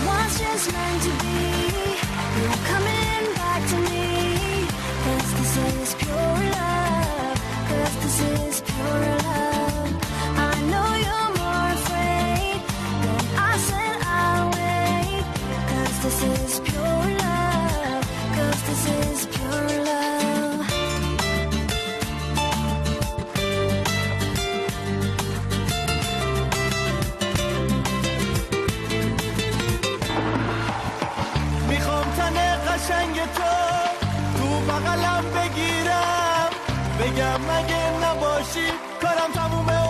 was just meant to be. You're coming back to me, 'cause this is pure love, 'cause this is pure love. I know you're more afraid than I said I'll wait, 'cause this is pure love, 'cause this is pure love. میخوام تنه قشنگ تو بغلم بگیرم، بگم مگه نباشی کارم تمومه